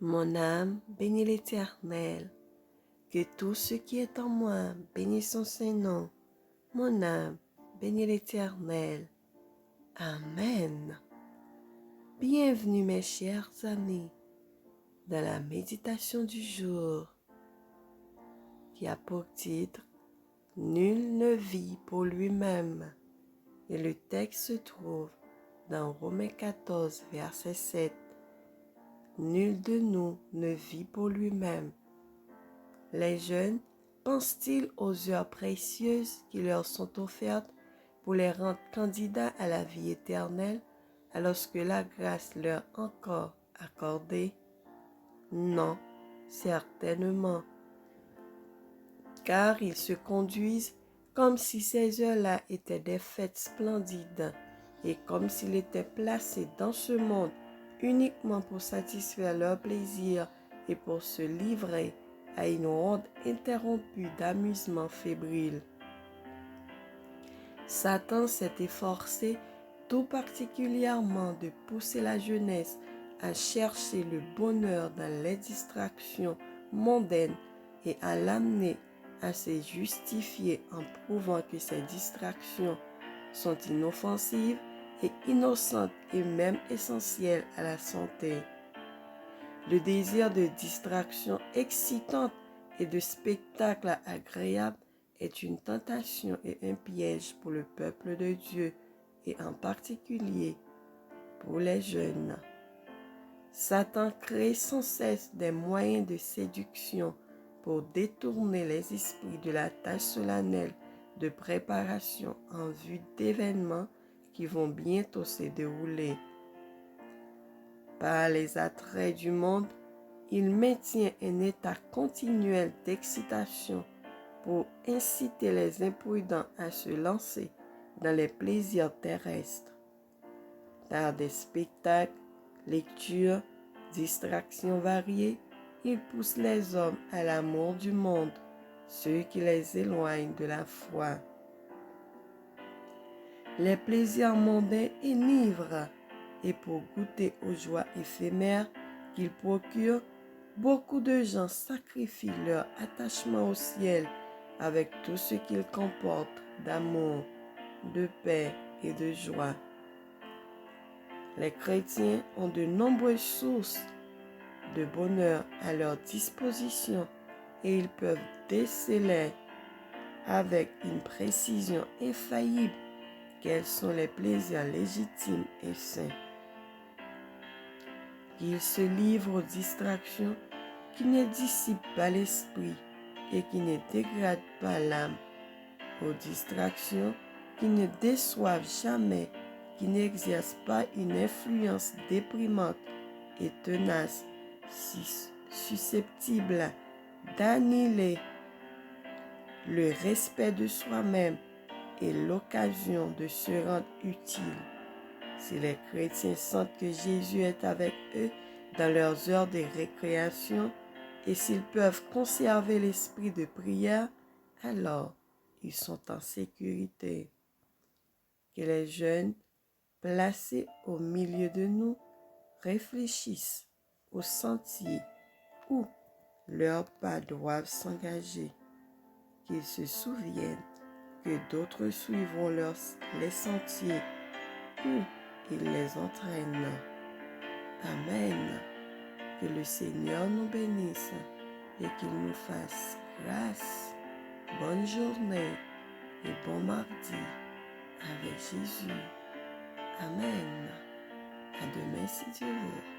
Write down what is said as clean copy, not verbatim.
Mon âme bénit l'Éternel, que tout ce qui est en moi bénisse son Saint-Nom. Mon âme bénit l'Éternel. Amen. Bienvenue mes chers amis dans la méditation du jour qui a pour titre « Nul ne vit pour lui-même » et le texte se trouve dans Romains 14, verset 7. Nul de nous ne vit pour lui-même. Les jeunes pensent-ils aux heures précieuses qui leur sont offertes pour les rendre candidats à la vie éternelle, alors que la grâce leur est encore accordée? Non, certainement, car ils se conduisent comme si ces heures-là étaient des fêtes splendides et comme s'ils étaient placés dans ce monde uniquement pour satisfaire leur plaisir et pour se livrer à une ronde interrompue d'amusement fébrile. Satan s'est efforcé tout particulièrement de pousser la jeunesse à chercher le bonheur dans les distractions mondaines et à l'amener à se justifier en prouvant que ces distractions sont inoffensives et innocentes et même essentielles à la santé. Le désir de distraction excitante et de spectacle agréable est une tentation et un piège pour le peuple de Dieu et en particulier pour les jeunes. Satan crée sans cesse des moyens de séduction pour détourner les esprits de la tâche solennelle de préparation en vue d'événements qui vont bientôt se dérouler. Par les attraits du monde, il maintient un état continuel d'excitation pour inciter les imprudents à se lancer dans les plaisirs terrestres. Par des spectacles, lectures, distractions variées, il pousse les hommes à l'amour du monde, ceux qui les éloignent de la foi. Les plaisirs mondains enivrent, et pour goûter aux joies éphémères qu'ils procurent, beaucoup de gens sacrifient leur attachement au ciel avec tout ce qu'il comporte d'amour, de paix et de joie. Les chrétiens ont de nombreuses sources de bonheur à leur disposition et ils peuvent déceler avec une précision infaillible quels sont les plaisirs légitimes et sains. Qu'ils se livrent aux distractions qui ne dissipent pas l'esprit et qui ne dégradent pas l'âme, aux distractions qui ne déçoivent jamais, qui n'exercent pas une influence déprimante et tenace, susceptible d'annihiler le respect de soi-même et l'occasion de se rendre utile. Si les chrétiens sentent que Jésus est avec eux dans leurs heures de récréation et s'ils peuvent conserver l'esprit de prière, alors ils sont en sécurité. Que les jeunes placés au milieu de nous réfléchissent au sentier où leurs pas doivent s'engager, qu'ils se souviennent que d'autres suivront les sentiers où ils les entraînent. Amen. Que le Seigneur nous bénisse et qu'il nous fasse grâce. Bonne journée et bon mardi avec Jésus. Amen. À demain si Dieu veut.